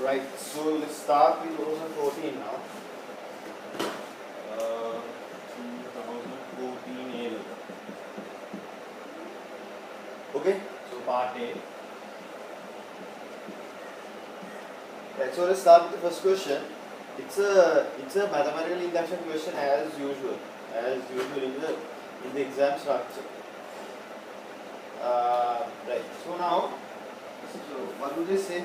Right, so let's start with 2014 now. 2014 A level. Okay, so part A. Right, so let's start with the first question. It's a mathematical induction question as usual in the exam structure. Right. So now, so what do they say?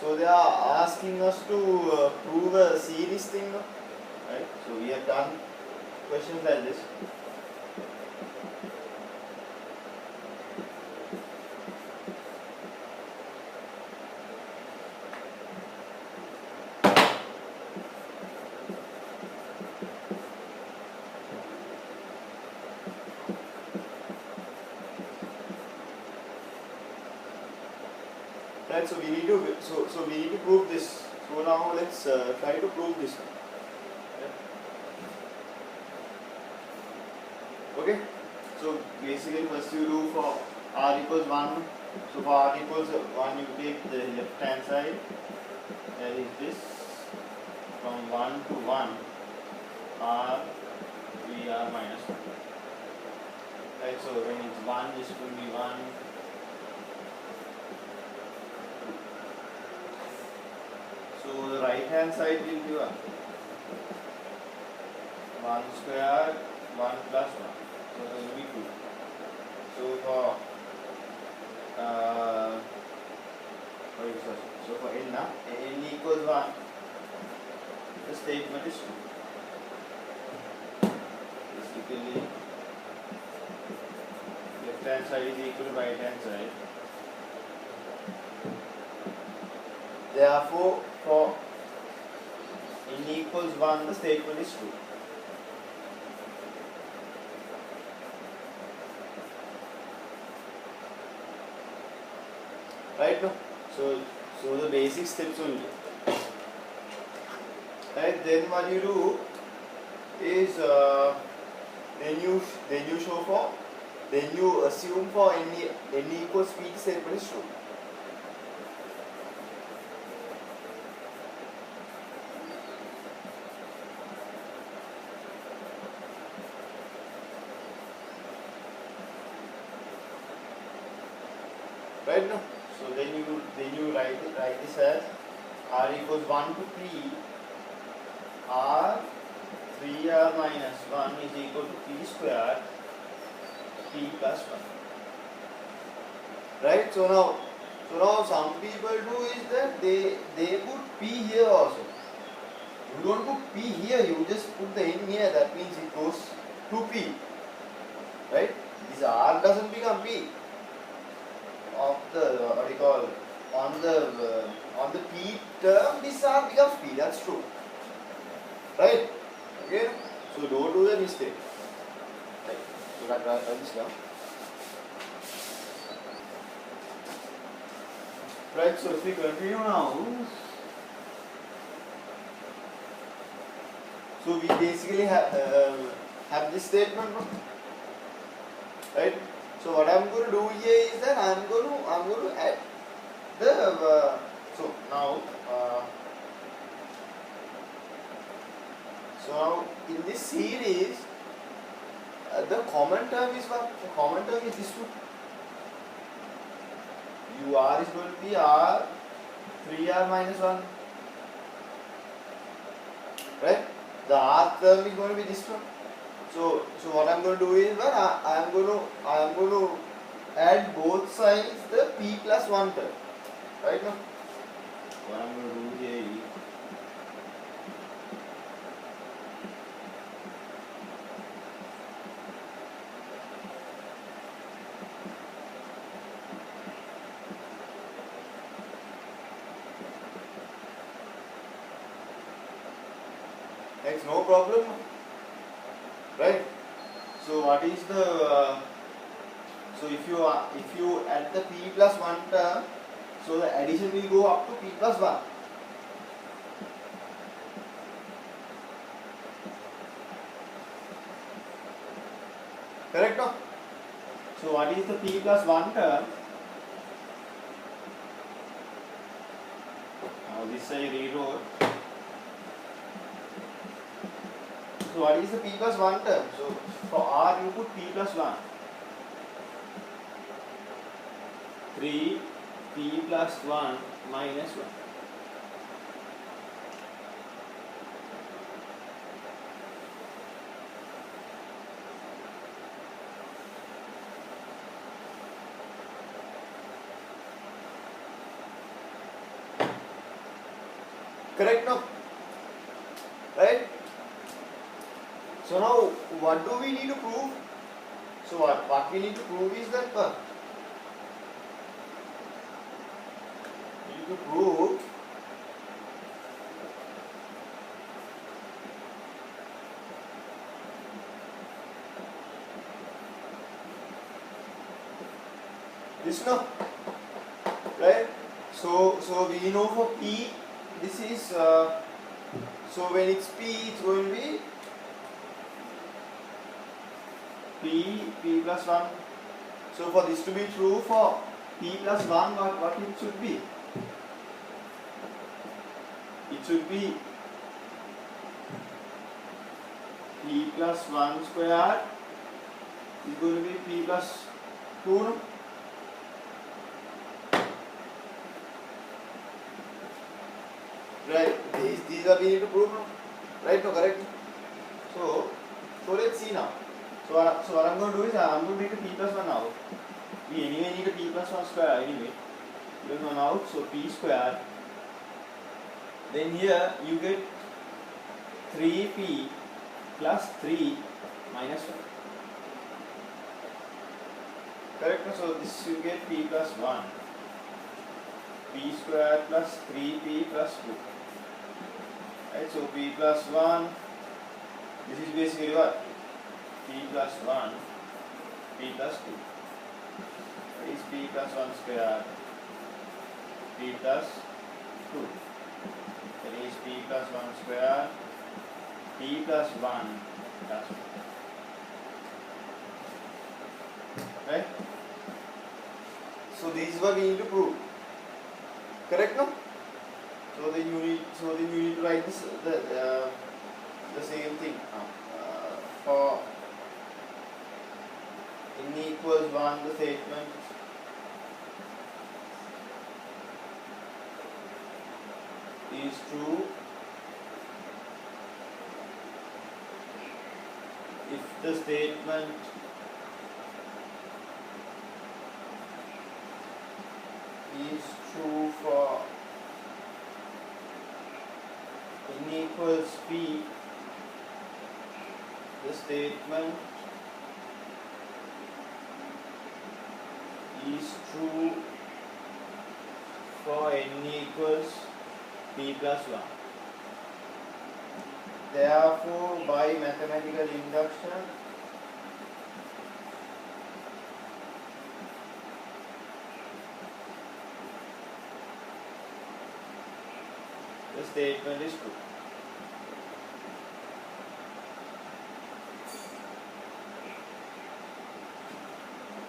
So they are asking us to prove a series thing, no? Right? So we have done questions like this. Right? So we need to prove this. So now let's try to prove this one. Right? Okay. So basically first you do for r equals 1. So for r equals 1 you take the left hand side. That is this. From 1 to 1 r 3r minus 1. Right, so when it's 1 this will be 1. So the right hand side will be 1. 1 square 1 plus 1. So it will be 2. So for n now, n equals 1, the statement is 2. Basically, left hand side is equal to right hand side. Therefore, for n equals 1, the statement is 2. Right now, so the basic steps only. Right, then what you do is then you assume for n equals p, the statement is true. Right now, so then you write this as r equals 1 to p r 3r minus 1 is equal to p square p plus 1. Right? So now some people do is that they put p here also. You don't put p here, you just put the n here, that means it goes to p. Right? This r doesn't become p. Of the what do you call on the p term, this r becomes p. That's true. Right? Okay? So don't do the mistake. Right. So write this down. Right. So if we continue now, so we basically have this statement, right? So what I'm going to do here is that I'm going to add the so now in this series the common term is what? The common term is this one. ur is going to be r 3r minus 1, right? The r term is going to be this one. So what I'm going to do is that I am going to add both sides the p plus 1 term. Right now, what I'm going to do here is it's no problem, right? So what is the so if you add the p plus 1 term, so the addition will go up to p plus 1. Correct? No? So what is the p plus 1 term? Now this I rewrote. So what is the p plus 1 term? So for r you put p plus 1. 3 p plus 1 minus 1. Correct now? Right? So now what do we need to prove? So what we need to prove is that we need to prove this now, right? So we know for p this is so when it's p it's going to be p plus 1. So for this to be true for p plus 1, what it should be? It should be p plus 1 square is going to be p plus 2. No? Right, these are we need to prove, no? Right, no, correct? So let's see now. So what I'm going to do is I'm going to make a p plus 1 now. We anyway need a p plus 1 square anyway. Plus 1 out, so p square. Then here you get 3p plus 3 minus 1. Correct? So this you get p plus 1. P square plus 3p plus 2. Right, so p plus 1, this is basically what? P plus 1, p plus 2. That is p plus 1 square, p plus 2. That is p plus 1 square, p plus 1 plus 2. Right? So this is what we need to prove. Correct, no? So then you need to write this the same thing for n equals 1 the statement is true if the statement is true for n equals p, the statement is true for n equals p plus 1. Therefore, by mathematical induction, the statement is true.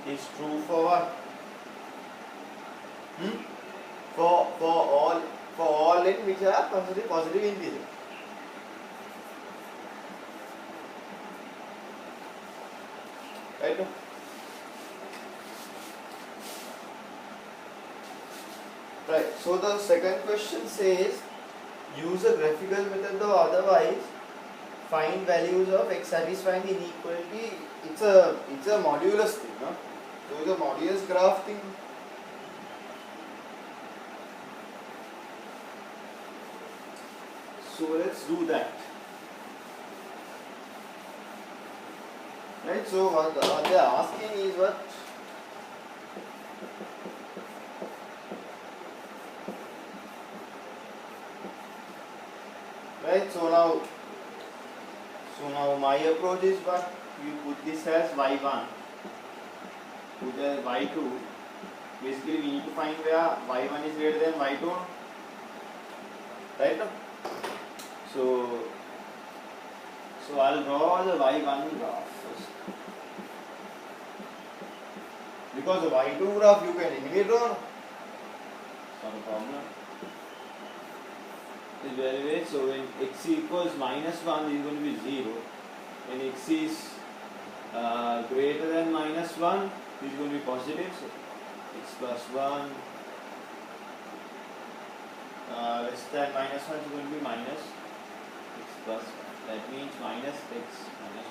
Is true for what? For all n which are positive integer. Right? Right. So the second question says, use a graphical method or otherwise find values of x satisfying inequality. It's a modulus thing, no? So the modulus graph thing. So let's do that. Right. So what they are asking is what? Right. So now my approach is what? You put this as y1. Put as y2. Basically, we need to find where y1 is greater than y2. Right? No? So I'll draw the y1 graph first. Because the y2 graph you can anyway draw. Not a problem. is very very. So when x equals minus 1, this is going to be 0. When x is greater than minus 1, this is going to be positive. So x plus 1 less than minus 1 is going to be minus x plus 1. That means minus x minus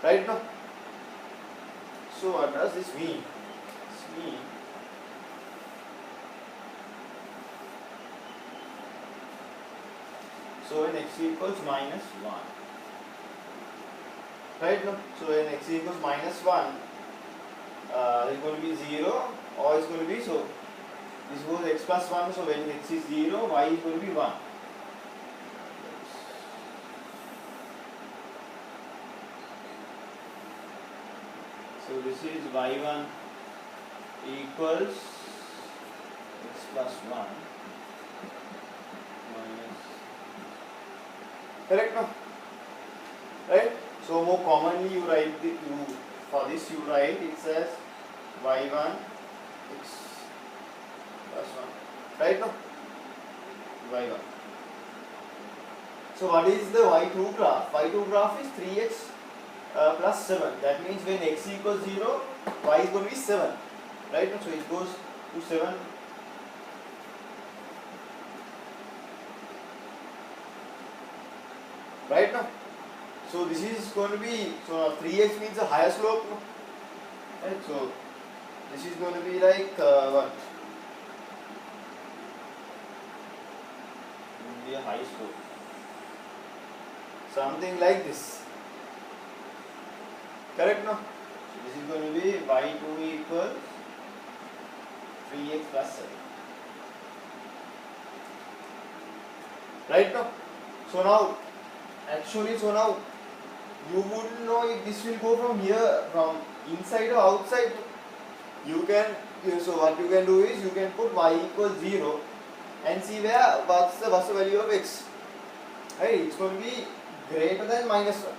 1. Right now? So what does this mean? This means so when x equals minus 1. Right now? So when x equals minus 1, it's going to be 0 or it's going to be, so this goes x plus 1, so when x is 0, y is going to be 1. So this is y1 equals x plus 1 minus. Correct now? Right? So more commonly you write for this you write it says y1 x plus 1. Right now? y1. So what is the y2 graph? Y2 graph is 3x plus 7. That means when x equals 0, y is going to be 7. Right now? So it goes to 7. Right now? So this is going to be, so 3x means a higher slope. Right? So this is going to be like what? It will be a high slope. Something like this. Correct now? So this is going to be y2 equals 3x plus 7. Right now? So now, actually, so now you wouldn't know if this will go from here, from inside or outside. You can, so what you can do is you can put y equals 0 and see what's the value of x. Right? It's going to be greater than minus 1.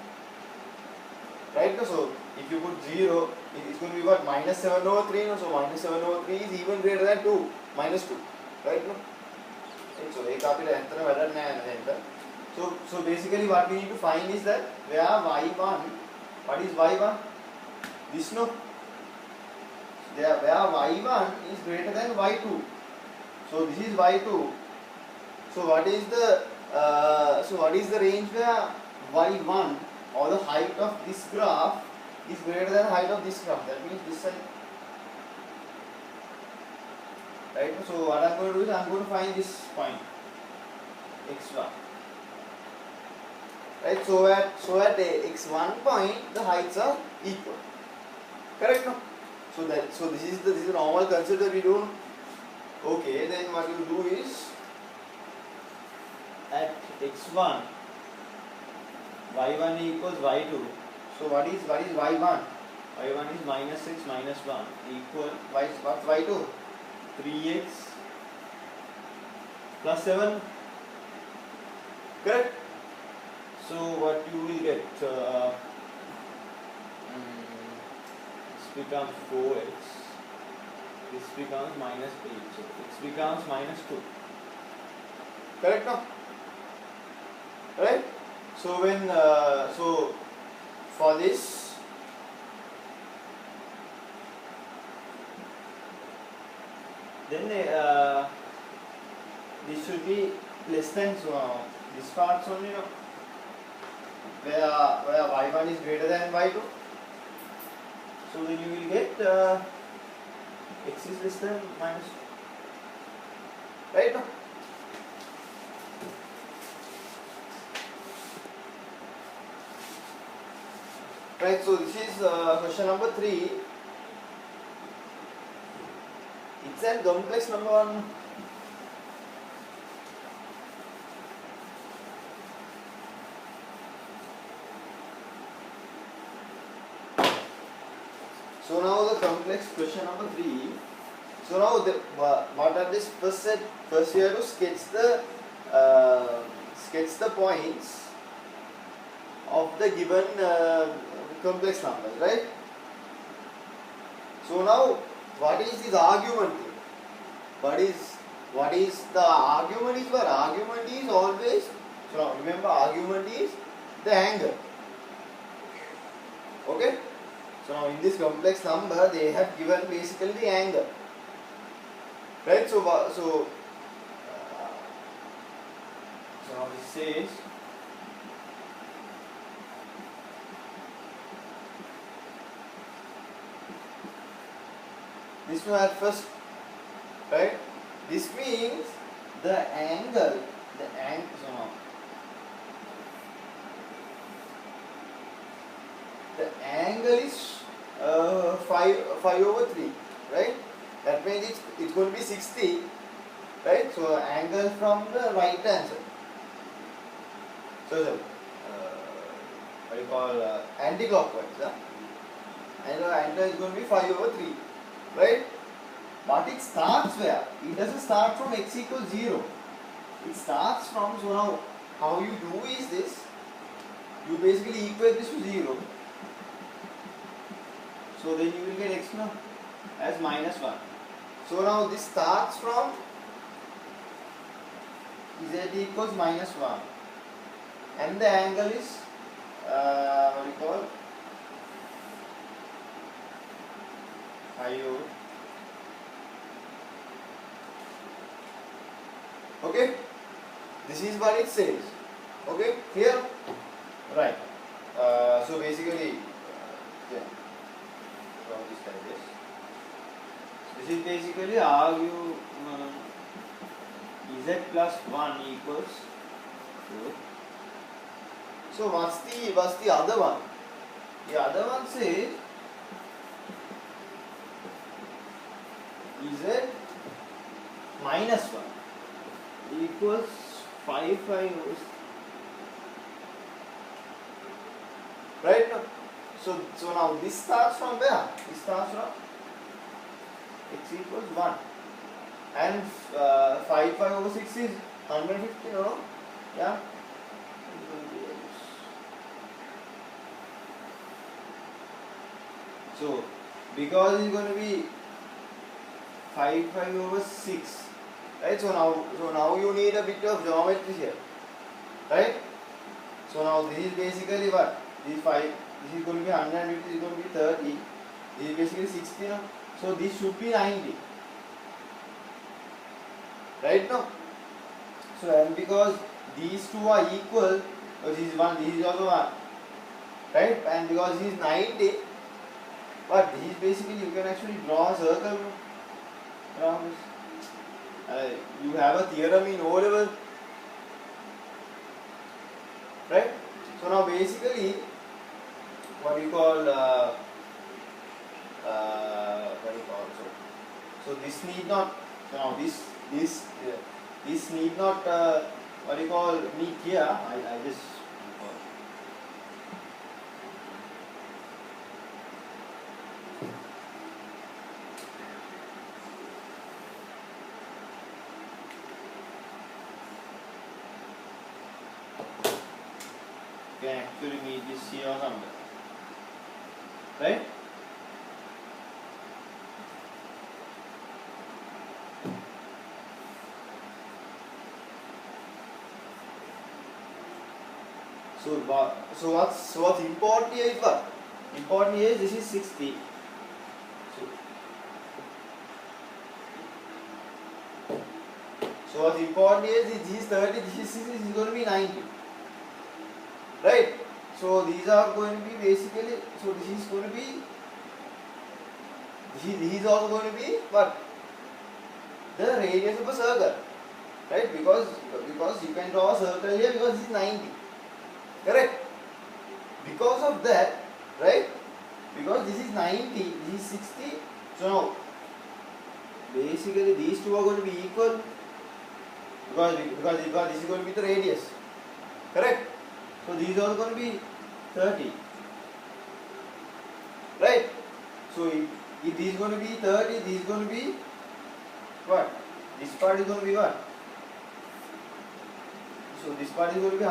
Right? So if you put 0, it's going to be what? Minus 7 over 3. No? So minus 7 over 3 is even greater than 2. Minus 2. Right? No? So so basically what we need to find is that where y1, what is y1? This no. There where y1 is greater than y2. So this is y2. So what is the range where y1 or the height of this graph is greater than height of this graph? That means this side. Right? So what I am going to do is I am going to find this point x1. Right? So at x1 point the heights are equal. Correct? No? So this is the normal concept that we do. Okay, then what you do is At x1, y1 equals y2. so what is y1? y1 is minus 6 minus 1 equal What's y2? 3x plus 7. Correct? So what you will get, this becomes 4x, this becomes minus 8, so x becomes minus 2. Correct now? Right? So when so for this Then this should be less than, so this part's only, no, where y1 is greater than y2. so then you will get x is less than minus 2. Right now? Right, so this is question number 3. It's a complex number 1. So now the complex question number 3. So now what are this first set? First you have to sketch the points of the given complex numbers, right? So now what is this argument? What is what is the argument is what? Argument is always, so now remember argument is the angle. Okay? So now in this complex number they have given basically the angle. Right? So now it says this one at first, right? This means the angle, so now the angle is 5/3, right? That means it's going to be 60, right? So angle from the right hand side. So what do you call anti-clockwise? And the angle is going to be 5/3, right? But it starts where? It doesn't start from x equals 0. It starts from, so now how you do is this, you basically equate this to 0. So then you will get x now as -1. So now this starts from z equals -1 and the angle is what do you call 5/3. Okay, this is what it says. Okay, here, right? So basically, yeah. So this like this. This is basically argue z plus 1 equals 4. So what's the other one? The other one says z minus 1 equals 5/5. Right now, so now this starts from where? This starts from x equals 1 and 5/6 is 150, no? Yeah. So because it's going to be 5/6, right? So now you need a bit of geometry here, right? So now this is basically what? This is 5. This is going to be 150. This is going to be 30. This is basically 60 now. So this should be 90, right now. So and because these two are equal, so this is 1, this is also 1, right? And because this is 90, but this is basically you can actually draw a circle around this. You have a theorem in O level, right? So now basically what do you call so this need not, so now this need not what do you call meet here. I just can actually meet this here or somewhere, right? So what's important here is what? Important here is this is 60. So what's important here is this is 30, this is 60, this is going to be 90. Right? So these are going to be basically, so this is going to be, this is also going to be what? The radius of a circle. Right? Because you can draw a circle here because this is 90. Correct? Because of that, right? Because this is 90, this is 60. So now, basically these two are going to be equal because this is going to be the radius. Correct? So these are going to be 30. Right? So if this is going to be 30, this is going to be what? This part is going to be what? So this part is going to be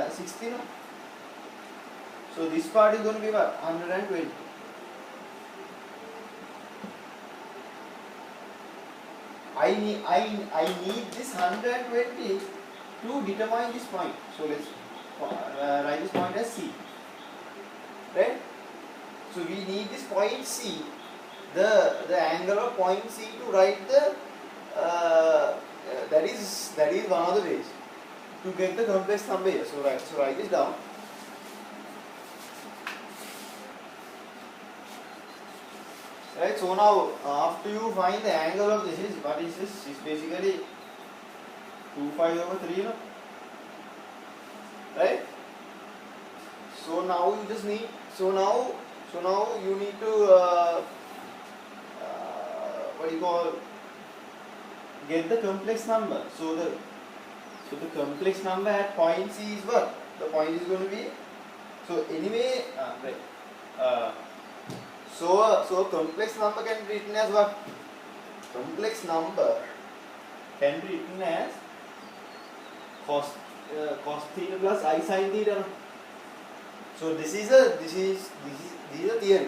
60 now. So this part is going to be what? 120. I need this 120 to determine this point. So let's write this point as C, right? So we need this point C, the angle of point C to write the that is one of the ways to get the complex number here. So write this down. Right. So now after you find the angle of this is what is this? It's basically 2π/3, you know, right? So now you just need. So now you need to what do you call, get the complex number. So the complex number at point C is what? The point is going to be, so anyway, right. So a complex number can be written as what? Complex number can be written as cos theta plus I sin theta. So this is a theory,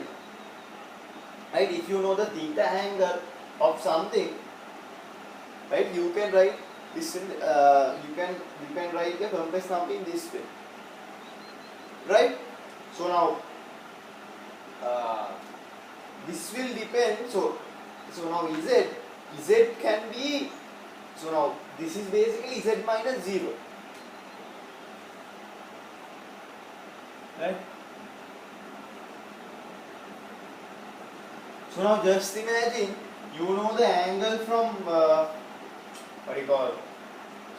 right? If you know the theta angle of something, right, you can write this in you can write the complex number in this way, right? So now this will depend. So now z can be, so now this is basically z minus 0, right? So now just imagine you know the angle from what do you call,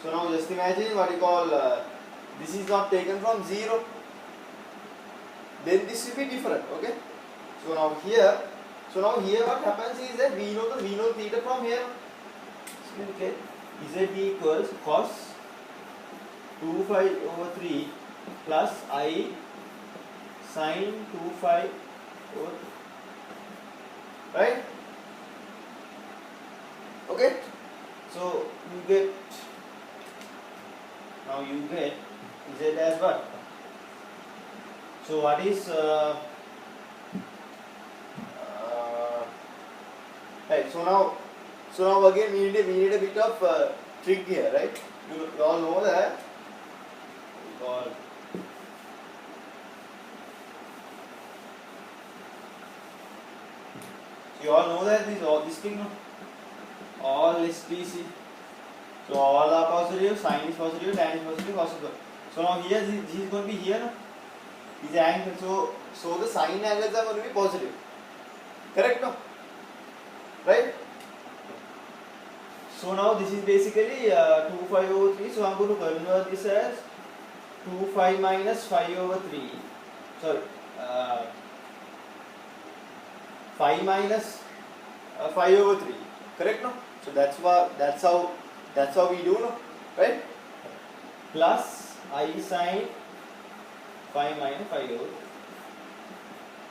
so now just imagine what you call this is not taken from 0, then this will be different, okay? So now here what happens is that we know theta from here. So we get z equals cos 2π/3 plus I sin 2π/3, right? Okay, so you get z as what? So what is right? So now again we need a bit of trick here, right? You all know that. You all know that this thing, no? All SPC. So all are positive, sine is positive, tan is positive, cos is positive. So now here this is going to be here, no? This angle. So the sine angles are going to be positive. Correct, no? Right? So now this is basically 2π/3. So I'm going to convert this as 2π minus π/3. Sorry, 5 minus π/3. Correct, no? So that's how we do, no? Right? Plus I sin 5 minus π/3.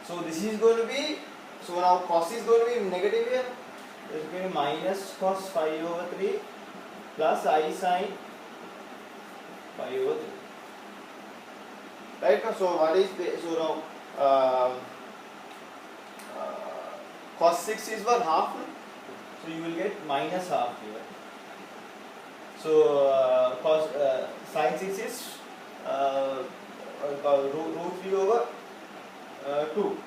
So this is going to be, so now cos is going to be negative here. It's going to be minus cos π/3 plus I sin π/3. Right? So what is the, so now cos 6 is what, half, so you will get minus half here. So cos sin 6 is root 3 over 2.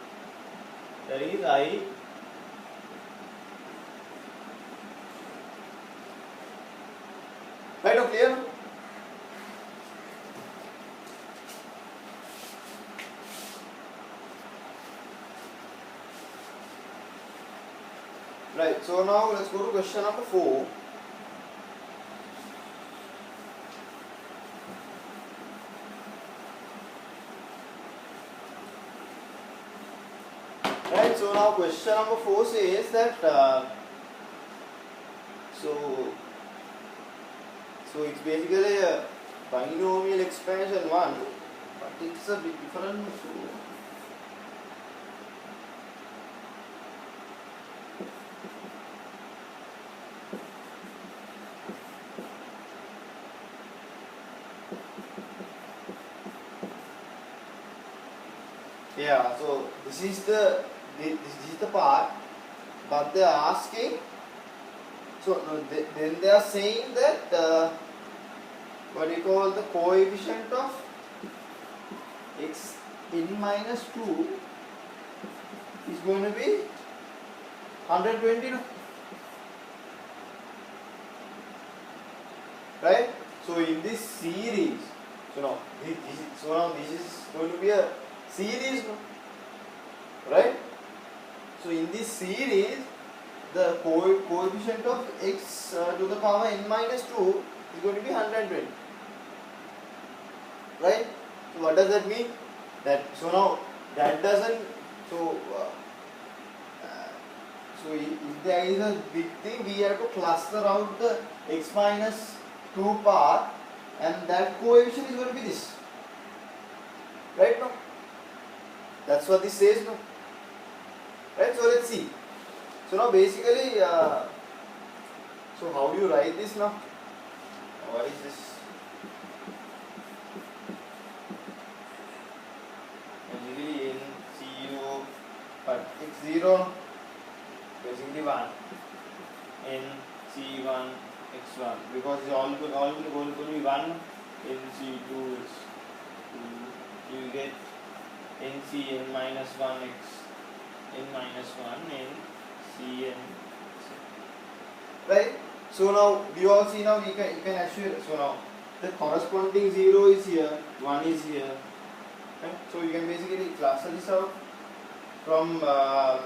That is I right, now clear? Right, so now let's go to question number 4. Right, so now question number 4 says that so it's basically a binomial expansion one, but it's a bit different. Yeah, so this is the part, but they are asking. So then they are saying that what do you call the coefficient of x n minus 2 is going to be 120, no? Right? So in this series, now this is going to be a series, no? Right? So in this series, the coefficient of x to the power n minus 2 is going to be 120. Right? So what does that mean? Now that doesn't, so if there is a big thing, we have to cluster out the x minus 2 part, and that coefficient is going to be this. Right? No? That's what this says, no? Right? So let's see. So now basically, so how do you write this now? What is this? Basically n0, but x0 basically 1, nc1 x1, because it's all going to be 1, nc2 is 2, you get nc n minus 1 x n minus 1 n c n. Right? So now we all see, now you can actually, so now the corresponding 0 is here, 1 is here. Right? So you can basically cluster this out from r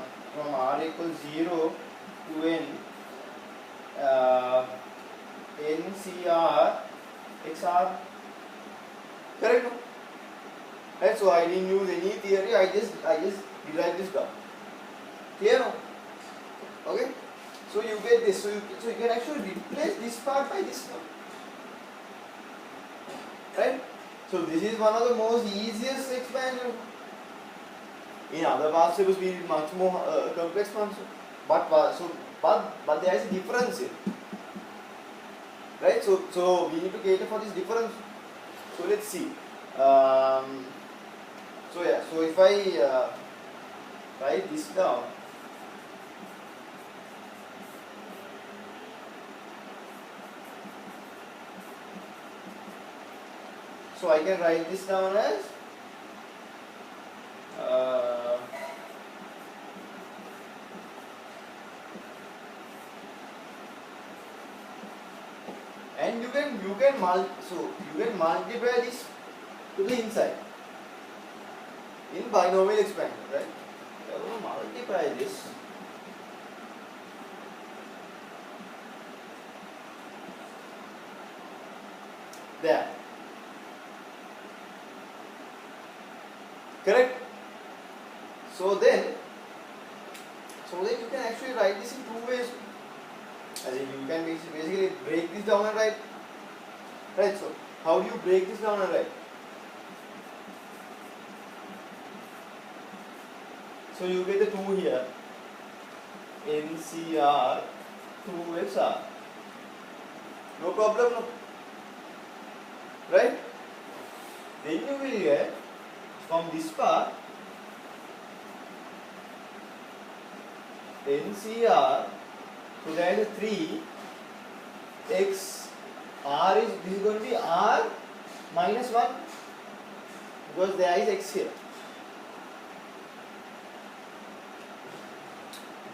equals 0 to n ncr xr. Correct? No? Right? So I didn't use any theory, I just derived this down. Clear? No? Okay? So you get this. So you can actually replace this part by this one. Right? So this is one of the most easiest expansion. In other parts it will be much more complex ones. But there is a difference here. Right? So we need to cater for this difference. So let's see. So if I write this down. So I can write this down as and you can multiply this to the inside in binomial expansion, right? I will multiply this. There. Correct? So then you can actually write this in two ways. As in you can basically break this down and write. Right? So how do you break this down and write? So you get the 2 here. NCR 2XR. No problem, no? Right? Then you will get from this part NCR, so there is a 3 x r is, this is going to be r minus 1 because there is x here.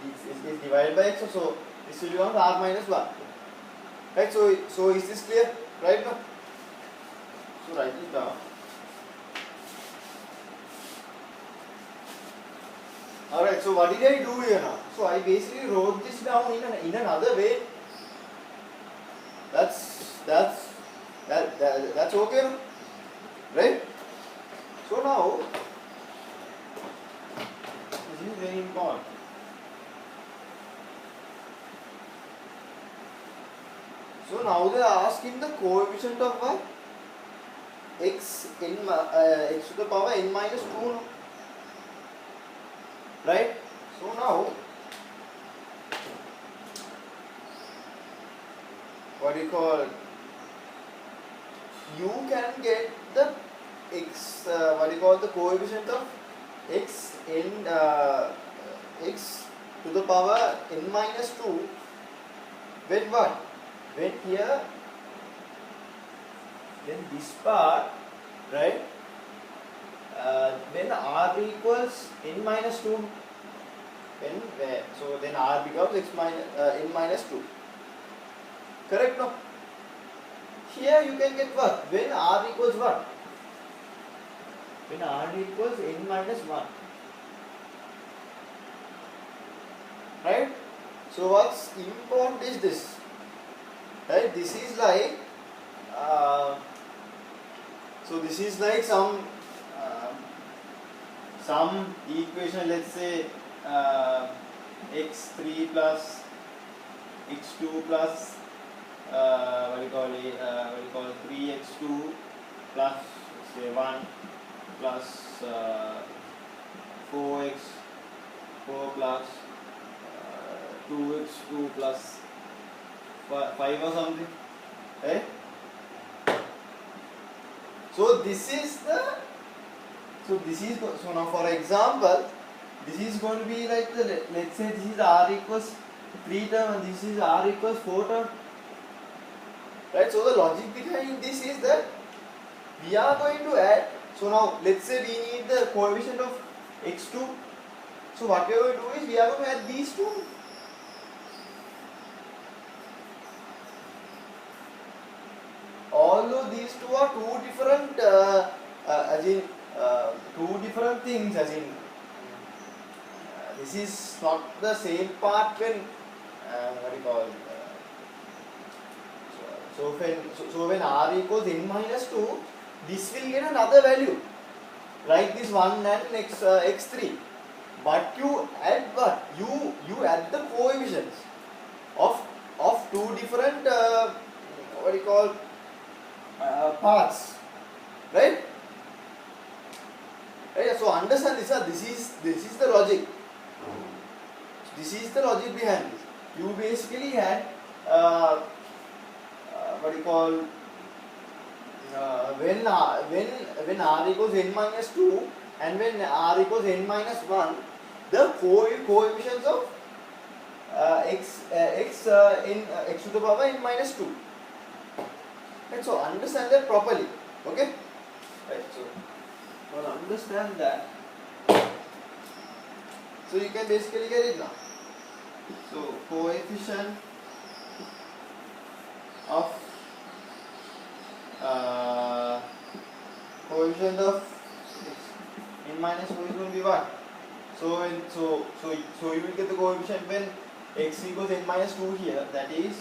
This is divided by x, so this will become r minus 1. Right? So is this clear? Right now? So write it down. Alright, so what did I do here now? So I basically wrote this down in another way. That's okay, no? Right? So now this is very important. So now they are asking the coefficient of what? X to the power n minus 2, no? Right? So now, what do you call it? You can get the x, the coefficient of x to the power n minus 2 When what? When here, when this part, right? When r equals n minus 2, so then r becomes n minus 2. Correct, no? Here you can get what? When r equals what? When r equals n minus 1. Right? So what's important is this. Right? This is like so this is like some equation, let's say x3 plus x2 plus what do you call it, 3x2 plus say 1 plus 4x4 plus 2x2 plus 5 or something, right? So this is so now for example, this is going to be like let's say this is r equals 3 term and this is r equals 4 term, right? So the logic behind this is that we are going to add. So now let's say we need the coefficient of x2. So what we are going to do is we are going to add these two. Although these two are two different two different things, as in this is not the same part when what do you call so when r equals n minus 2, this will get another value like this 1 and x3, but you add what? You add the coefficients of two different what do you call parts, right? Right. So understand this. This is the logic. This is the logic behind this. You basically had what do you call when r equals n minus 2 and when r equals n minus 1, the coefficients of x to the power n minus 2. Right, so understand that properly. Okay? Right, so understand that. So you can basically get it now. So coefficient of n minus 2 is going to be what? So you will get the coefficient when x equals n minus 2 here. That is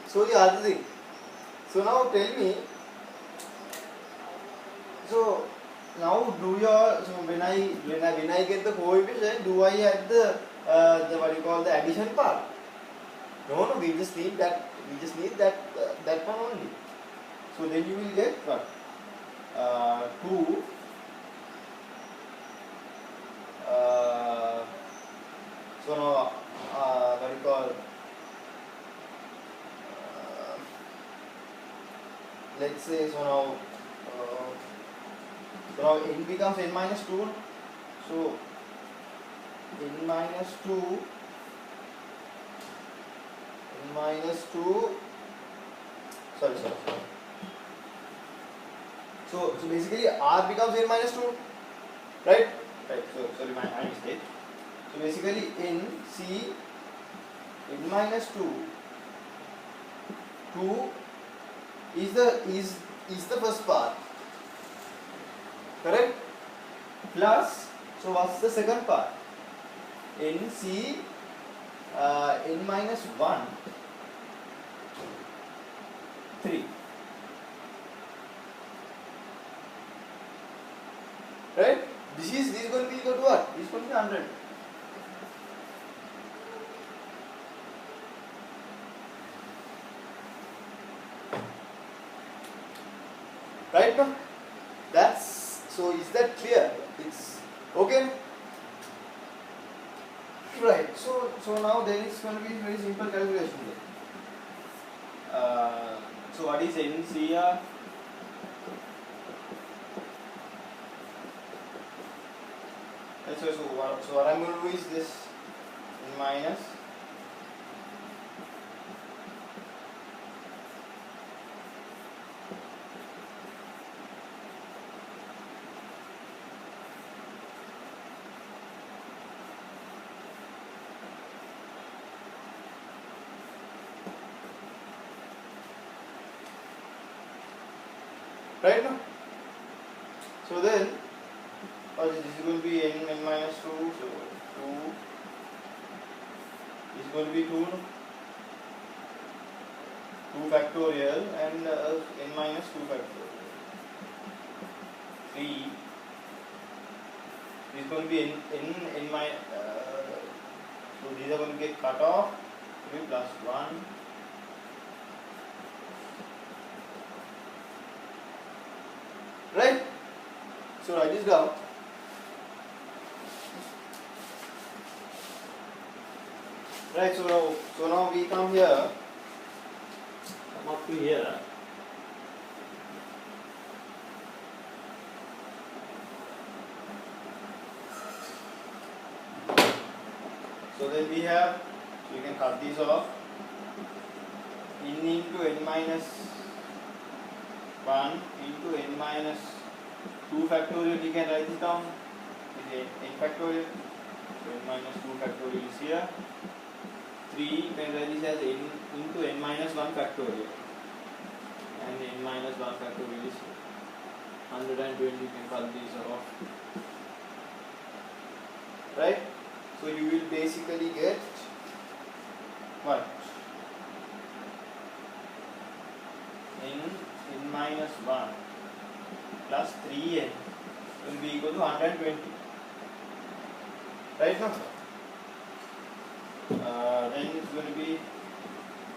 so the other thing. So now tell me. So now when I get the coefficient, do I add the what do you call the addition part? No, we just need that. We just need that one only. So then you will get what? 2. So now what do you call? Let's say so now n becomes n minus 2. So n minus 2 sorry. So basically r becomes n minus 2, right? So sorry, my mistake. So basically n minus 2 is the first part, correct? Plus, so what's the second part? n minus 1 3, right? This is going to be equal to what? This is going to be 100. Right now, so is that clear? It's okay. Right. So now there is going to be very simple calculation here. So what is NCR? So what I'm going to do is this n minus right now. So then this is going to be n minus 2, so 2 is going to be 2, 2 factorial, and n minus 2 factorial. 3 is going to be n minus, so these are going to get cut off, 3 plus 1. Right? So write this down. Right, so now we come here. Come up to here. So then we have, so you can cut these off. N into n minus 1 into n minus 2 factorial, you can write this down. Is n factorial. So n minus 2 factorial is here. 3, you can write this as n into n minus 1 factorial. And n minus 1 factorial is 120, you can cut these off. Right? So you will basically get what? n minus 1 plus 3n will be equal to 120. Right now? Then it's going to be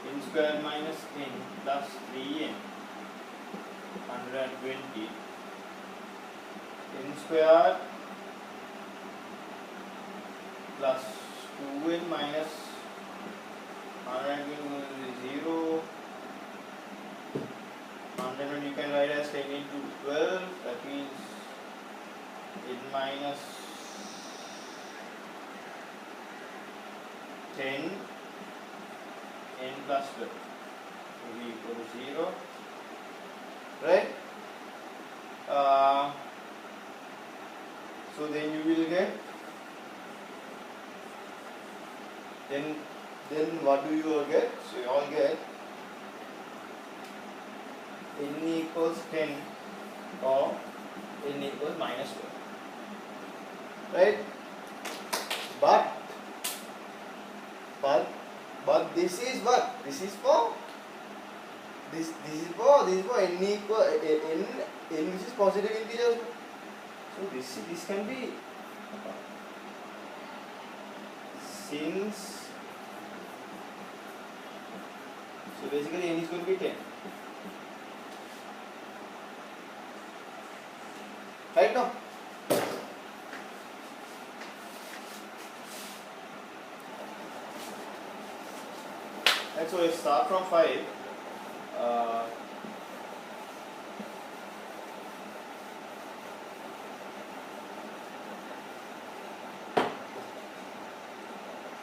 n square minus n plus 3n 120 n square plus 2n minus 120 0. And then you can write as 10 into 12, that means n minus 10 n plus 12 will be equal to 0, right? So then you will get, then what do you all get? So you all get n equals 10 or n equals minus 12, right? But this is what? This is for n equal n which is positive integers. So this can be, since, so basically n is going to be 10. Right now? Right, so let's start from 5.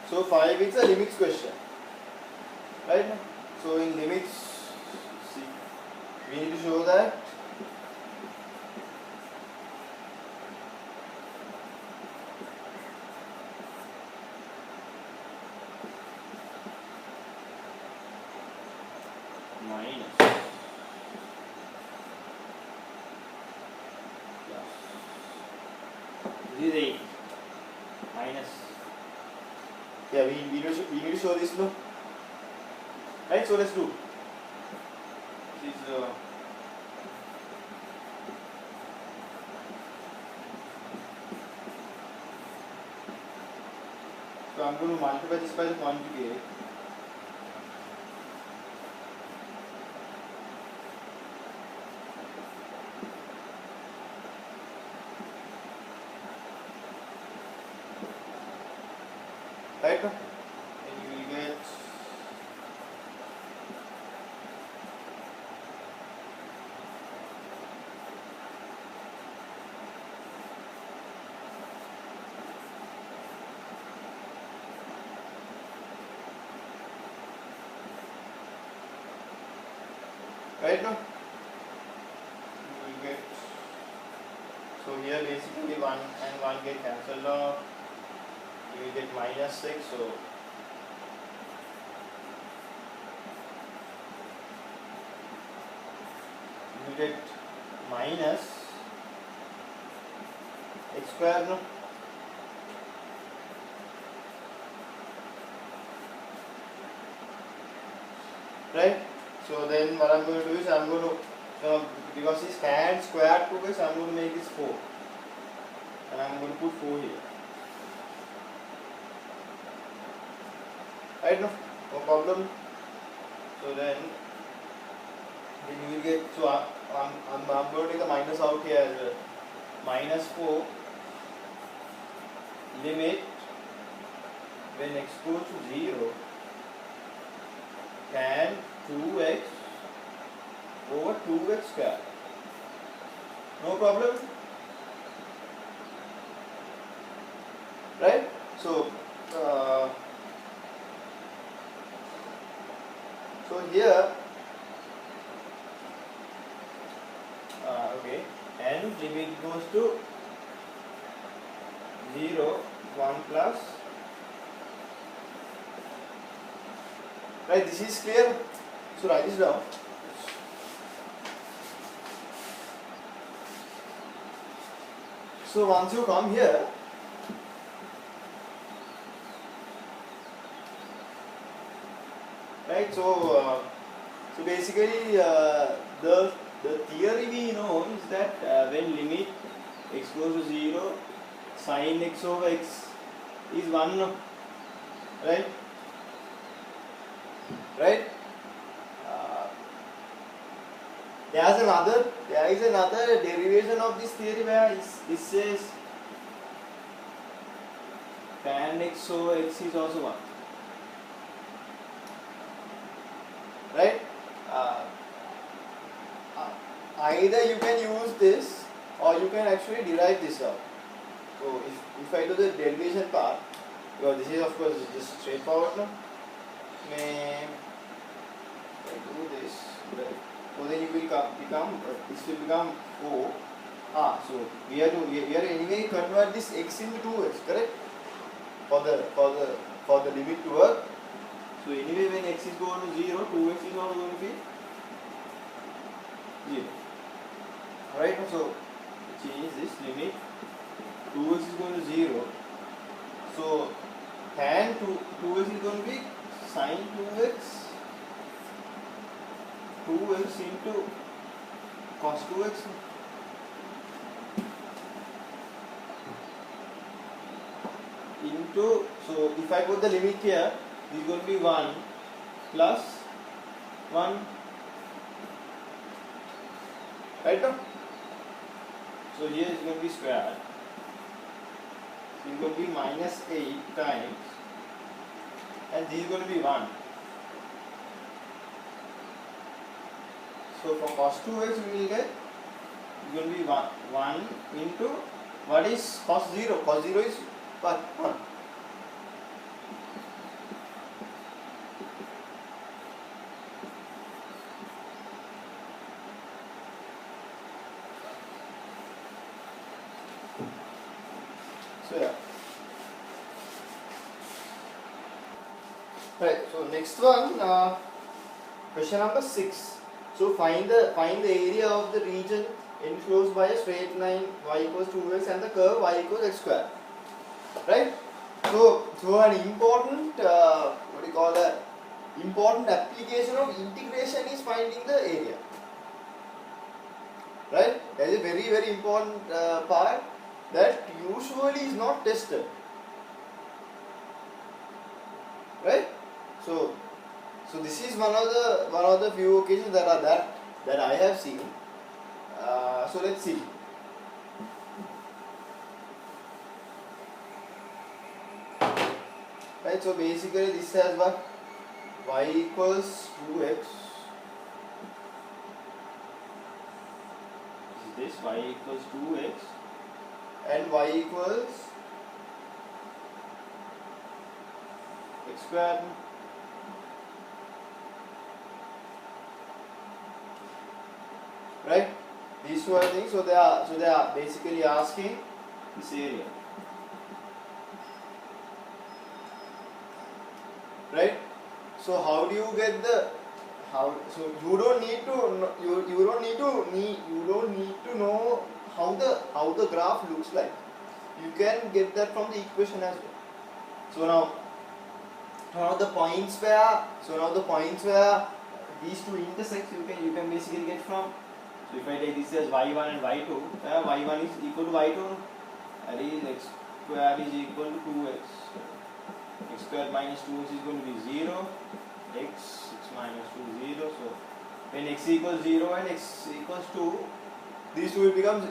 So 5 is a limits question. Right now? So in limits, see, we need to show that minus plus. This is 8 minus. Yeah, we need to show this, no? Right, so let's do. This is so I'm going to multiply this by the conjugate. Right now, and you will get right now. You get, so here basically 1 and 1 get cancelled off. You will get minus 6. So you get minus x square, no? Right? So then what I'm going to do is I'm going to, because this tan square 2x, I'm going to make this 4. And I'm going to put 4 here. Right? No problem. So then you will get, so I'm going to take a minus out here as well. Minus 4 limit when x goes to 0 tan 2x over 2x square. No problem? Right? So here okay, and limit goes to 0 1 plus, right? This is clear. So write this down. So once you come here, right? So basically the theory we know is that when limit x goes to 0, sin x over x is 1, no? Right? Right? There is another derivation of this theory where it says tan x over x is also 1. Right? Either you can use this or you can actually derive this out. So if I do the derivation part, because this is of course just straightforward now. May I do this? Right. So then you will become this will become 4. So we are anyway convert this x into 2x, correct? For the limit to work. So anyway when x is going to 0, 2x is not going to be 0. Alright, so change this limit. 2x is going to 0. So tan 2x is going to be sin 2x into cos 2x. Into, so if I put the limit here, this is going to be 1 plus 1. Right now? So here is going to be squared. So it is going to be minus 8 times, and this is going to be 1. So for cos 2x we will get, it is going to be 1 into, what is cos 0? Cos 0 is what? 1. So yeah. Right. So next one, question number 6. So find the area of the region enclosed by a straight line y equals 2x and the curve y equals x square. Right. So an important important application of integration is finding the area. Right. That is a very important part that usually is not tested. Right. So this is one of the few occasions that I have seen. So let's see. Right. So basically this has what? Y equals 2x. This y equals 2x and y equals x squared. these two are things. So they are basically asking this area, right? So how do you get the how? So you don't need to know how the graph looks like. You can get that from the equation as well. So now the points where these two intersect, you can basically get from. So if I take this as y1 and y2, y1 is equal to y2, that is x square is equal to 2x. X square minus 2x is going to be 0. X minus 2 0. So when x equals 0 and x equals 2, these two will become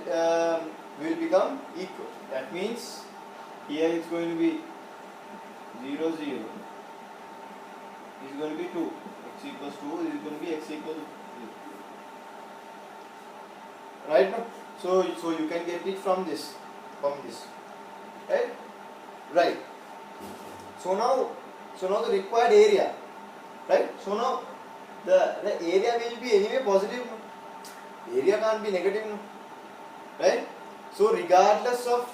equal. That means here it's going to be 0 0. This is going to be 2. X equals 2. This is going to be x equals 0. Right now, so you can get it from this, right? So now the required area, right? So now the area will be anyway positive. Area can't be negative, right? So regardless of,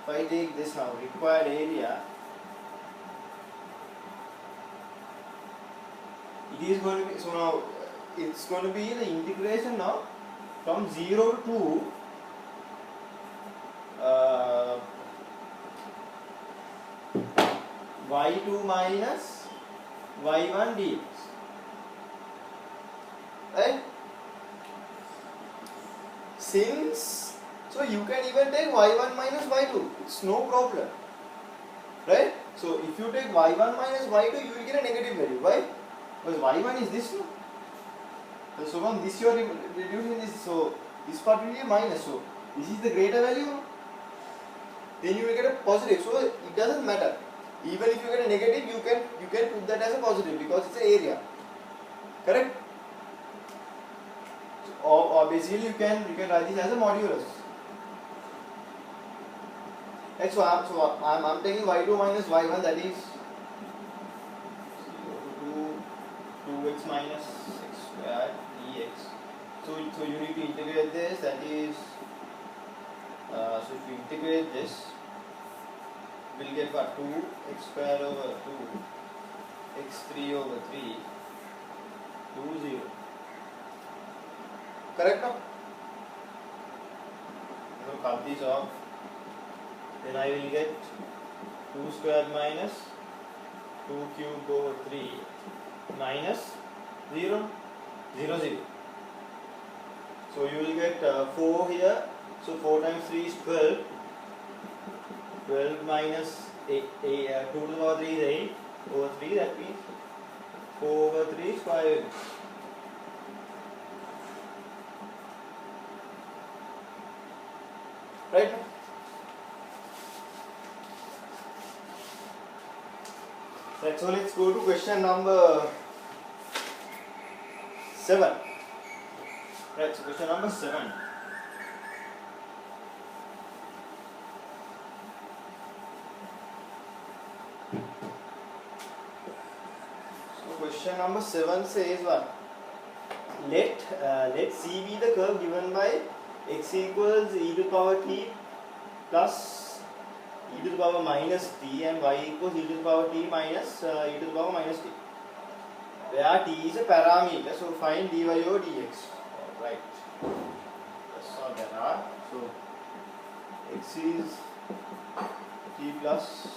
if I take this now, required area, it is going to be, so now it's going to be the integration now from 0 to 2 y2 minus y1 dx, right? Since, so you can even take y1 minus y2, it's no problem, right? So if you take y1 minus y2, you will get a negative value. Why? Because y1 is this, no? So from this you are reducing this, so this part will be a minus, so this is the greater value, no? Then you will get a positive, so it doesn't matter. Even if you get a negative, you can put that as a positive because it's an area, correct? So, or basically you can write this as a modulus. Right, so I'm taking y2 minus y1, that is 2x minus x squared dx. So you need to integrate this, that is, so if you integrate this, we'll get what? 2x squared over 2, x3 over 3, 2 0. Correct now? So cut this off. Then I will get 2 squared minus 2 cubed over 3 minus 0, 0 0. So you will get 4 here. So 4 times 3 is 12. 12 minus 2 to the power 3 is 8 over 3. That means 4 over 3 is 5. Right? Right, so let's go to question number 7. Right, so question number 7. So question number 7 says what? Let C be the curve given by x equals e to the power t plus e to the power minus t and y equals e to the power t minus e to the power minus t, where t is a parameter. So find dy over dx. Alright, that's all there are. So x is t plus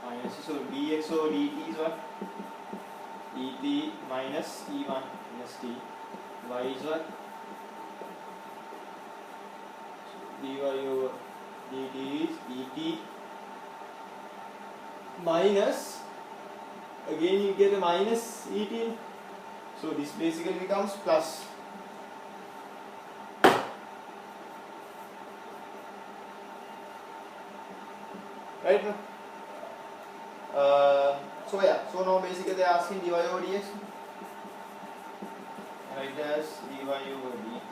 minus, so dx over dt is what? Et minus e1 minus t. Y is what? Dy over dt is et minus, again you get a minus et, so this basically becomes plus. Right? So yeah, so now basically they are asking dy over dx. Write as dy over dt,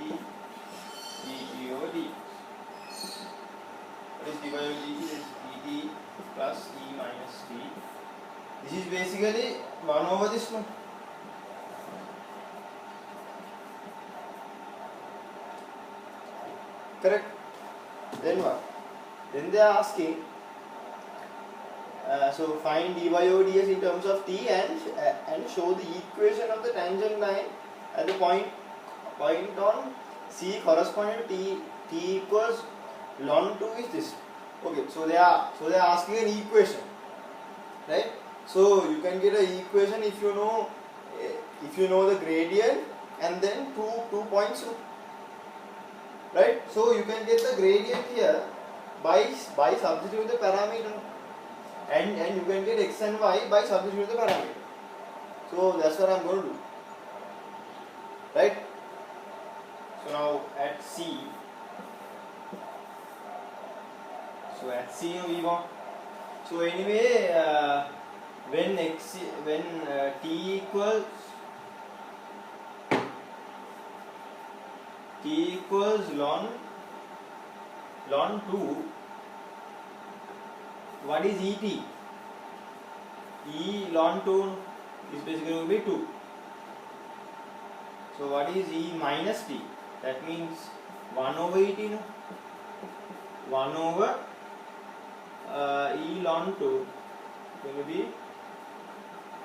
dt over dx. What is dy over dt? Is dt plus e minus t. This is basically 1 over this one. Correct? Then what? Then they are asking, so find dy over dx in terms of t and show the equation of the tangent line at the point on C corresponding to t equals ln 2 is this. Okay, so they are asking an equation, right? So you can get an equation if you know the gradient and then two points, right? So you can get the gradient here by substituting the parameter, and you can get x and y by substituting the parameter. So that's what I'm going to do, right? So now at C, we want. So anyway, when t equals ln 2, what is et? E ln 2 is basically going to be 2. So what is e minus t? That means 1 over et, no? 1 over e ln 2 going to be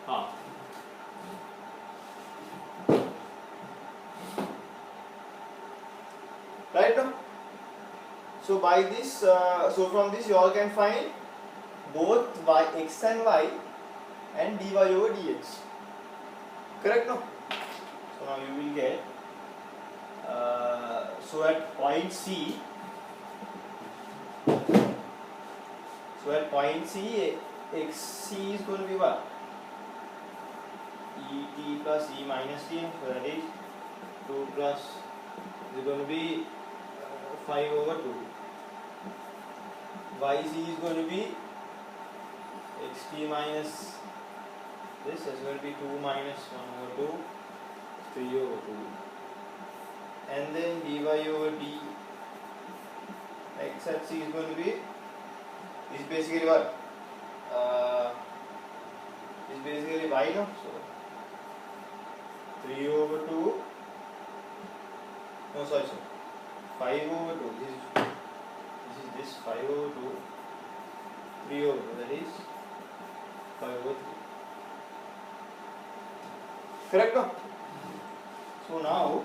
half. Right now? So by this, so from this you all can find both x and y and dy over dx. Correct, no? So now you will get, so at point C, xc is going to be what? Et plus e minus t, so that is 2 plus, is going to be 5 over 2. Yc is going to be xt minus this is going to be 2 minus 1 over 2, 3 over 2. And then dy over d x at c is going to be, is basically what? Is basically y, no? So 3 over 2, no sorry, 5 over 2, this is 5 over 2, 3 over 2, that is 5 over 3. Correct, no? So now,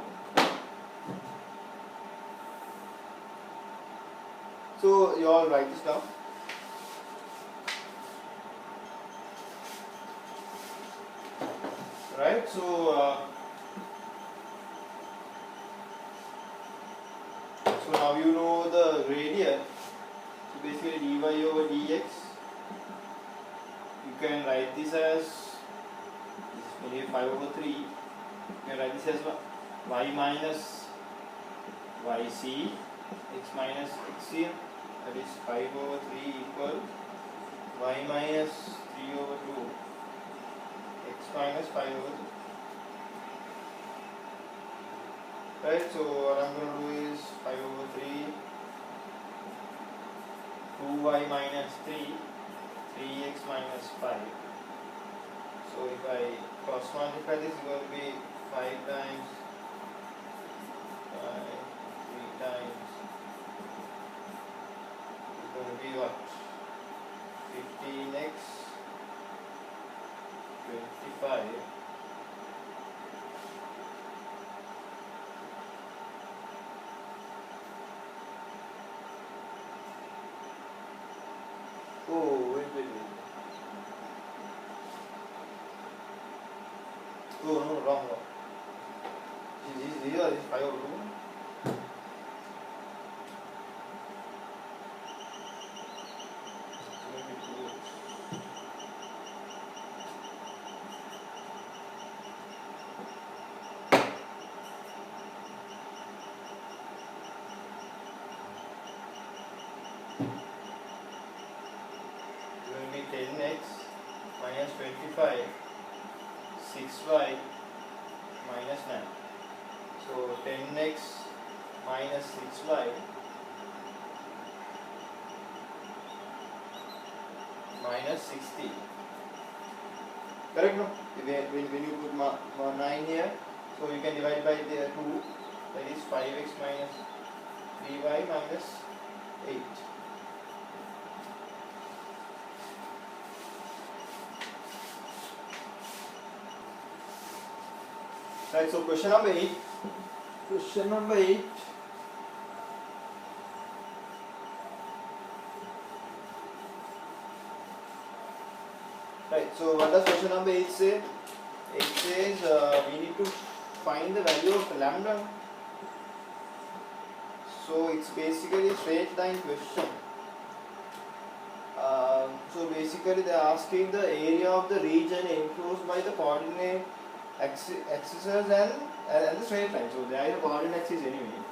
so you all write this down. Right, so now you know the gradient. So basically dy over dx, you can write this as maybe 5 over 3. You can write this as y minus yc, x minus xc, that is 5 over 3 equal y minus 3 over 2, x minus 5 over 3. Right, so what I'm going to do is 5 over 3, 2y minus 3, 3x minus 5. So if I cross multiply this, it's going to be 5 times 5, 3 times, it's going to be what? 15x, 25. Oh, wait. Oh, no, wrong. This is 5 over 2. Will be 10x minus 25, 6y minus 9. So 10x minus 6y minus 60. Correct, no? When you put 9 here, so you can divide by the 2, that is 5x minus by minus 8. Right, so question number 8. Question number 8. Right, so what does question number 8 say? It says we need to find the value of lambda. So it's basically a straight line question. So basically they are asking the area of the region enclosed by the coordinate axes and the straight line. So there is a coordinate axis anyway.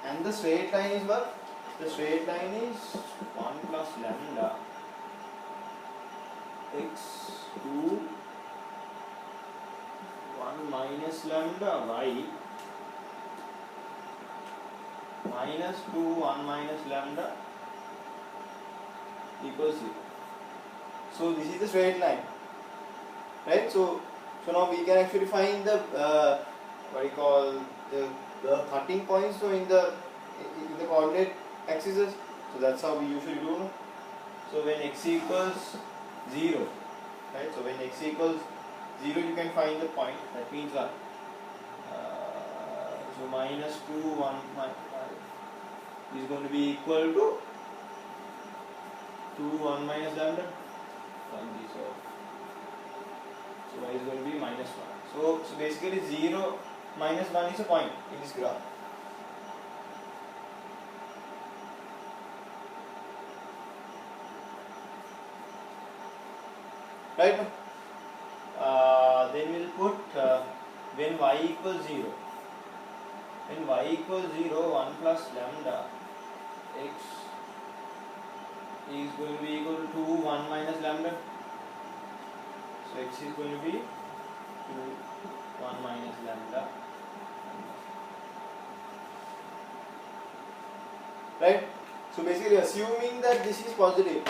And the straight line is what? The straight line is 1 plus lambda x to 1 minus lambda y minus 2 1 minus lambda equals 0. So this is the straight line, right? So now we can actually find the what you call the cutting points. So in the coordinate axes. So that's how we usually do. No? So when x equals 0, right? So when x equals 0, you can find the point. That means what? So minus 2 1 is going to be equal to 2 1 minus lambda. So y is going to be minus 1. So basically 0 minus 1 is a point in this graph. Right? Then we'll put when y equals 0. When y equals 0, 1 plus lambda x is going to be equal to 2 1 minus lambda. So x is going to be 2 1 minus lambda. Right? So basically assuming that this is positive,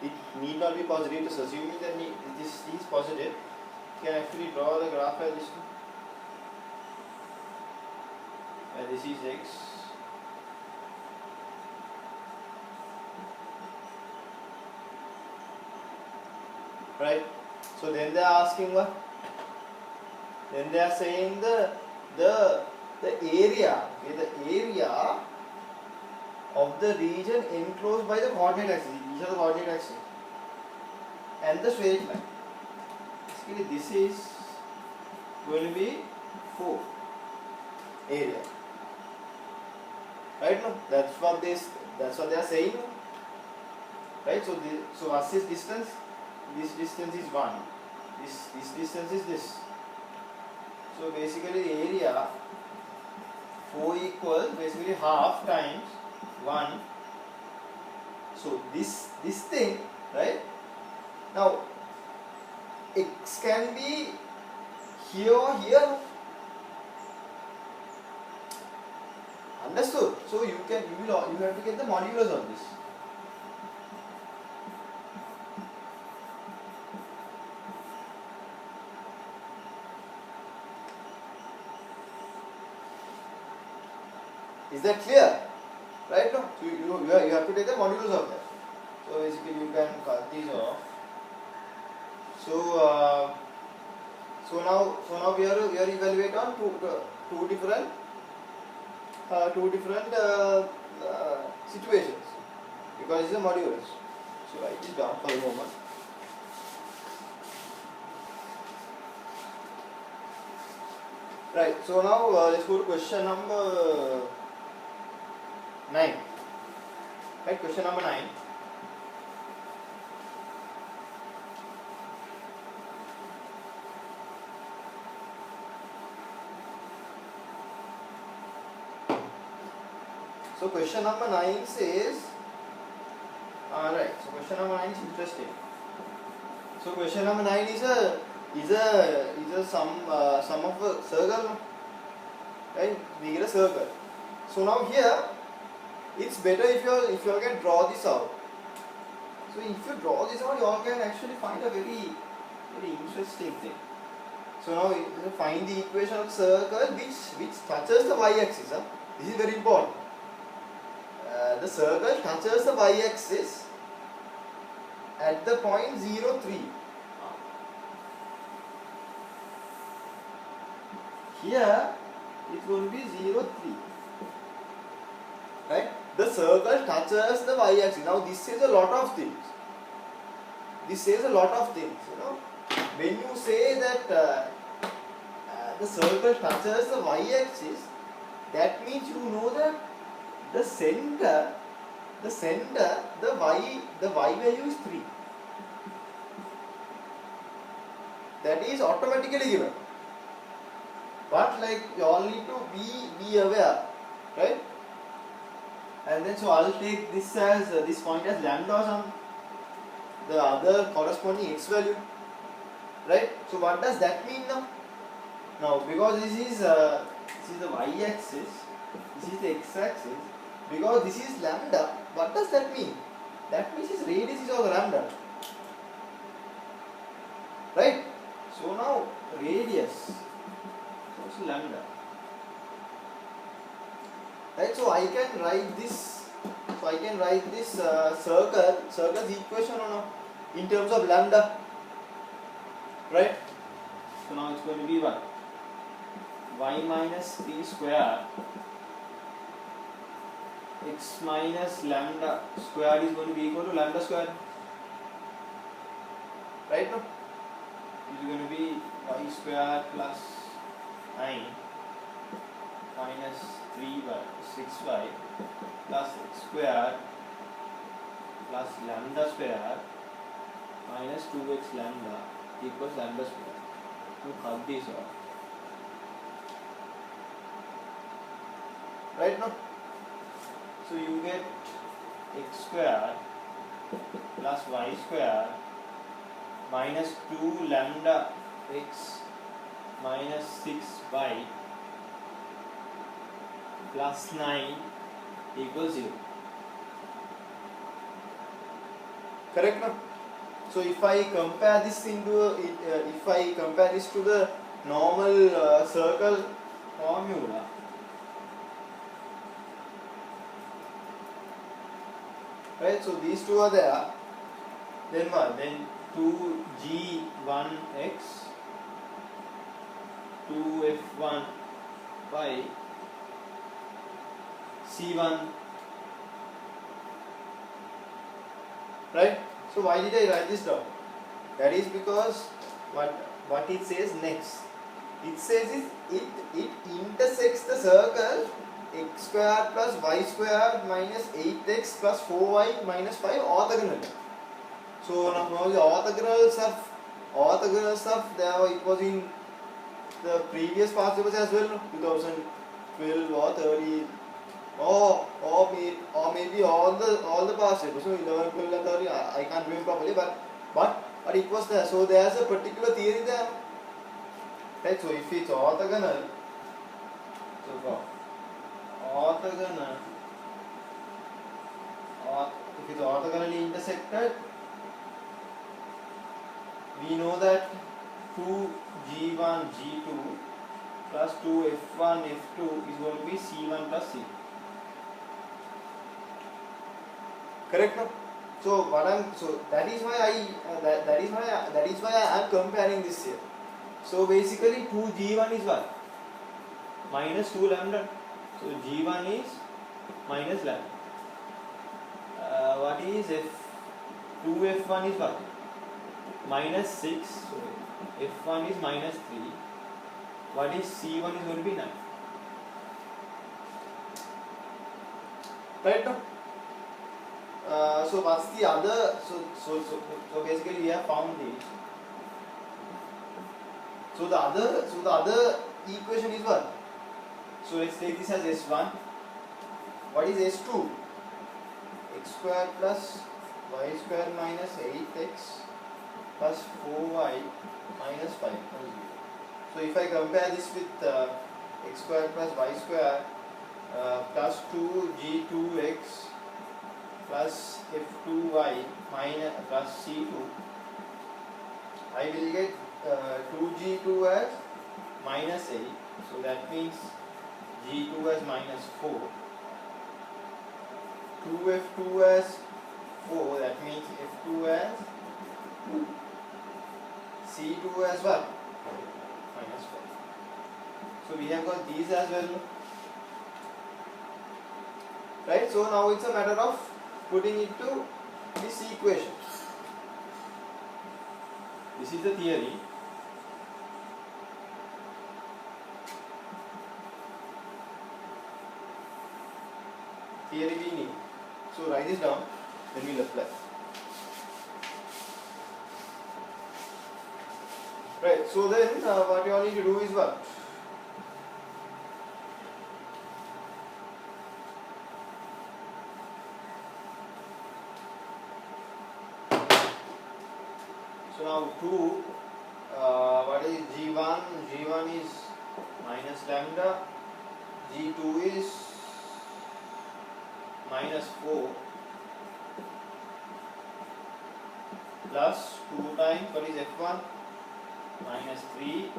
it need not be positive, just assuming that this is positive, you can actually draw the graph like this. Where this is x. Right? So then they are asking what? Then they are saying the area, okay, the area of the region enclosed by the coordinate axis. These are the coordinate axis and the straight line. Basically, this is going to be 4 area. Right? No, that's what they are saying. Right? So what's this distance? This distance is 1. This distance is this. So basically the area 4 equals basically half times 1. So this thing, right? Now x can be here or here. Understood? So you have to get the modulus of this. Is that clear? Right? No? So you have to take the modulus of that. So basically you can cut these off. So now we are evaluate on two different situations because it's a modulus. So write this down for a moment. Right. So now let's go to question number 9. Right. Question number 9. So question number 9 says, right. So question number 9 is interesting. So question number 9 is a sum of a circle, right? We get a circle. So now here, it's better if you all can draw this out. So if you draw this out, you all can actually find a very interesting thing. So now you find the equation of circle which touches the y-axis. Huh? This is very important. The circle touches the y-axis at the point 0, 3. Here it will be 0, 3. Right? The circle touches the y-axis. Now this says a lot of things. This says a lot of things. You know, when you say that the circle touches the y-axis, that means you know that the center, the y value is 3. That is automatically given. But like you all need to be aware, right? And then so I'll take this as this point as lambda or something. The other corresponding x value, right? So what does that mean now? Now because this is the y-axis, this is the x-axis. Because this is lambda, what does that mean? That means its radius is also lambda, right? So now radius, so it's lambda, right? So I can write this. So I can write this circle's equation in terms of lambda, right? So now it's going to be what? Y minus 3 square x minus lambda square is going to be equal to lambda square, right? No? is going to be y square plus 9 minus 6y plus x square plus lambda square minus 2x lambda equals lambda square. So cut this off. Right? No? So you get x square plus y square minus 2 lambda x minus 6y plus 9 equals 0. Correct? No? So if I compare this to the normal circle Formula. right? So these two are there. Then what? Then 2g1x 2f1y c1, right? So why did I write this down? That is because what it says next. It says it intersects the circle x square plus y square minus 8x plus 4y minus 5 orthogonal. So now the orthogonal stuff there it was in the previous past papers as well, 2012 or 13 or maybe all the past papers. So 11, 12 and 13 I can't remember properly, but it was there. So there's a particular theory there, right? So if it's orthogonal, if it's orthogonally intersected, we know that 2g1 g2 plus 2f1 f2 is going to be c1 plus c2. Correct? No? So that is why I am comparing this here. So basically 2g1 is what? Minus 2 lambda. So g1 is minus lambda. What is f2f1 is what? Minus 6. So f1 is minus 3. What is c1 is going to be 9. Right? No? So what's the other? So basically we have found this. So the other equation is what? So let's take this as S1. What is S2? X square plus y square minus 8x plus 4y minus 5. So if I compare this with x square plus y square plus 2g2x plus f2y minus plus c2, I will get 2g2 as minus 8. So that means g2 as minus 4. 2f2 as 4. That means f2 as 2. c2 as what? Minus 4. So we have got these as well. Right? So now it's a matter of putting it to this equation. This is the theory. Theory we need. So write this down, then we'll apply. Right, so then what you all need to do is what? So now 2, what is G1? G1 is minus lambda, G2 is minus 4 plus 2 times, what is F1? Minus 3,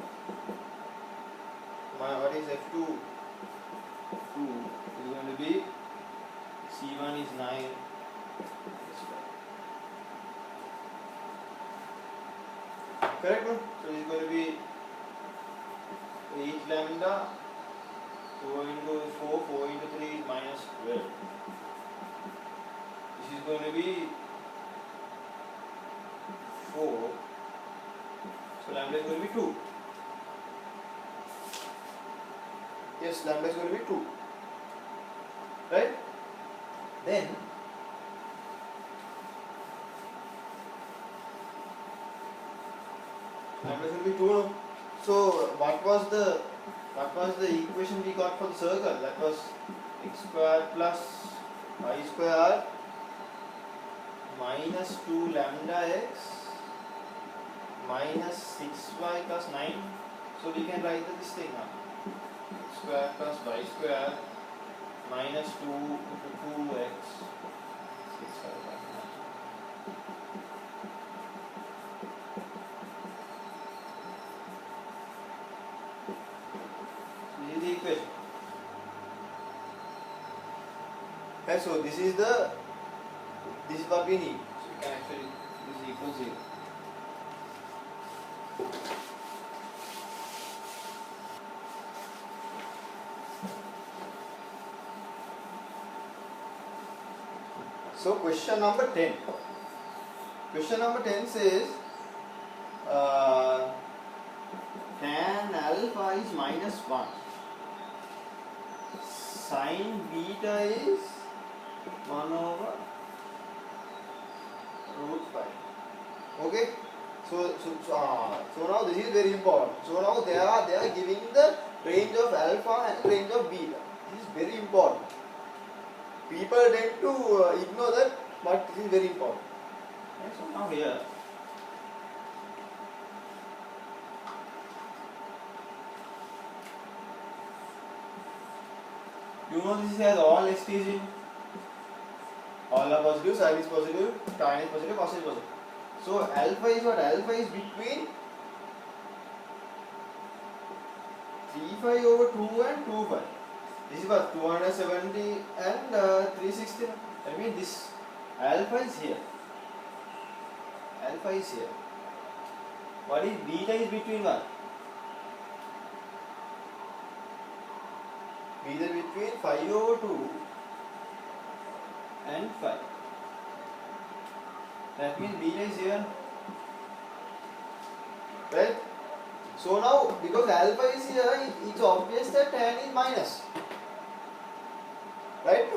what is F2? 2 is going to be, C1 is 9. Correct, no? So it's going to be 8 lambda, 4 into 4, 4 into 3 is minus 12. This is going to be 4. So lambda is going to be 2. Yes, lambda is going to be 2. Right? Then lambda is going to be 2. No? So what was the equation we got for the circle? That was x square plus y square minus 2 lambda x minus 6y plus 9. So we can write this thing now. X square plus y square minus 2 into 2x 6y plus 9. So this is the equation. Okay, so this is what we need. So we can actually this is equal 0. So question number 10. Question number 10 says tan alpha is minus 1. Sin beta is 1 over root 5. Okay. So now this is very important. So now they are giving the range of alpha and range of beta. This is very important. People tend to ignore that, but this is very important. Okay, so now here, you know this has all STs in. All are positive, sin is positive, tan is positive, cos is positive. So alpha is what? Alpha is between 3/5 over 2 and 2/5. This is what? 270 and 360. I mean this alpha is here. Alpha is here. What is beta is between what? Beta between 5 over 2 and 5. That means beta is here. Right? So now because alpha is here, it's obvious that tan is minus. Right?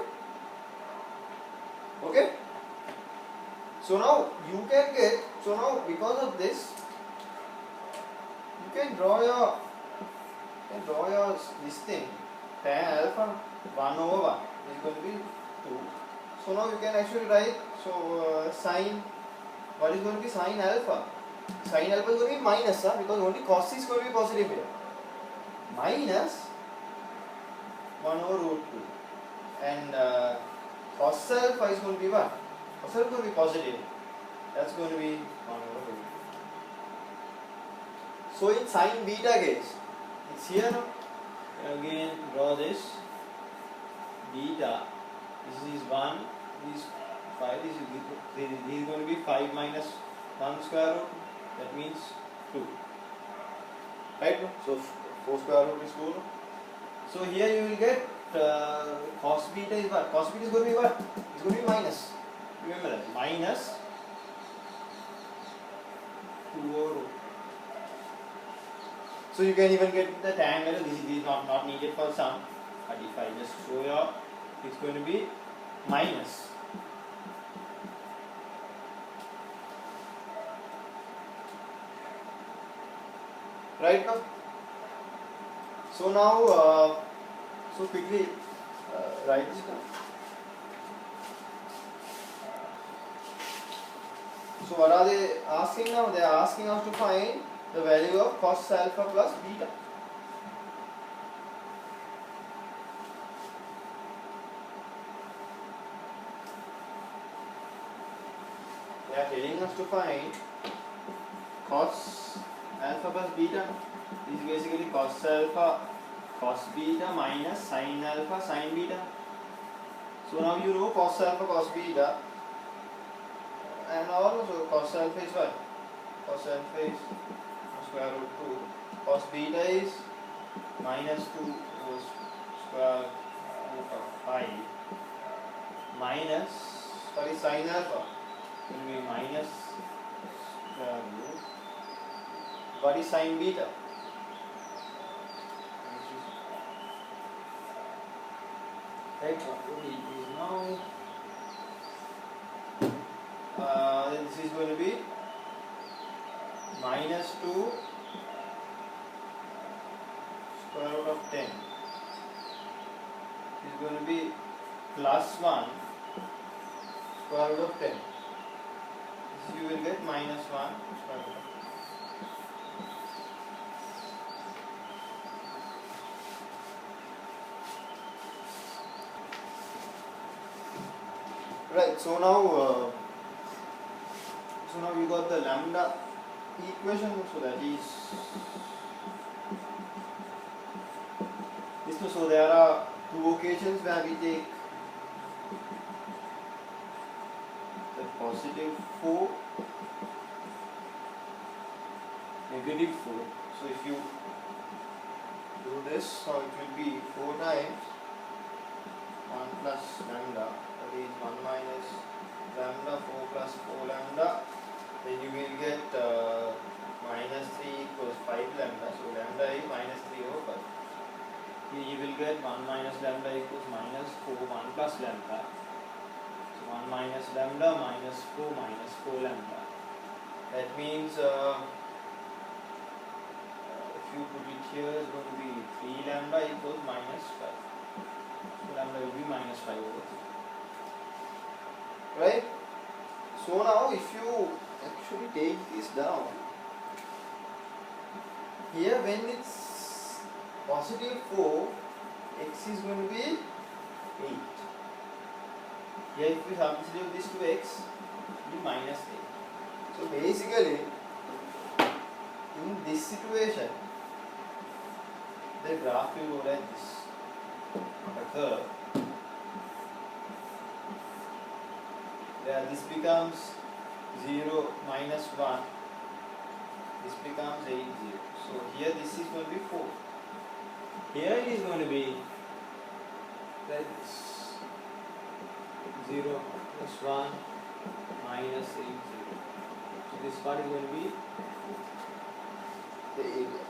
Okay? So now you can get, so now because of this, you can draw your this thing, tan alpha 1 over 1 is going to be 2. So now you can actually write, so sin, what is going to be sin alpha? Sin alpha is going to be minus, because only cos is going to be positive here. Minus 1 over root 2. And cos alpha is going to be what? Cos alpha is going to be positive. That's going to be 1 over root 2. So in sine beta case, it's here now. Again, draw this beta. This is 1, this is 5, this is going to be 5 minus 1 square root. That means 2. Right? No? So 4 square root is 2. No? So here you will get cos beta is what? Cos beta is going to be what? It's going to be minus. Remember that. Minus 2 over root. So you can even get the tan value. This is not needed for sum. But if I just show you up, it's going to be minus. Right now. So now, so quickly write this down. So what are they asking now? They are asking us to find the value of cos alpha plus beta. They are telling us to find cos alpha plus beta. This is basically cos alpha cos beta minus sin alpha sin beta. So now you know cos alpha cos beta, and also cos alpha is what? Cos alpha is square root 2. Cos beta is minus 2 square root of 5 minus, sorry, sin alpha will be minus square root. What is sin beta? Right, what it is now, this is going to be minus 2 square root of 10. This is going to be plus 1 square root of 10. This you will get minus 1 square root of 10. Right, so now you got the lambda equation, so that is this. So there are two occasions where we take the positive 4, negative 4. So if you do this, so it will be 4 times 1 plus lambda. That is 1 minus lambda 4 plus 4 lambda. Then you will get minus 3 equals 5 lambda. So lambda is minus 3 over 5. Here you will get 1 minus lambda equals minus 4 1 plus lambda. So 1 minus lambda minus 4 lambda. That means if you put it here, it's going to be 3 lambda equals minus 5. So lambda will be minus 5 over 3. Right? So now if you actually take this down, here when it's positive 4, x is going to be 8. Here if we substitute this to x, it will be minus 8. So basically, in this situation, the graph will go like this. The curve, where this becomes 0 minus 1, this becomes 8 0. So here this is going to be 4. Here it is going to be like this, 0 plus 1 minus 8 0. So this part is going to be the area.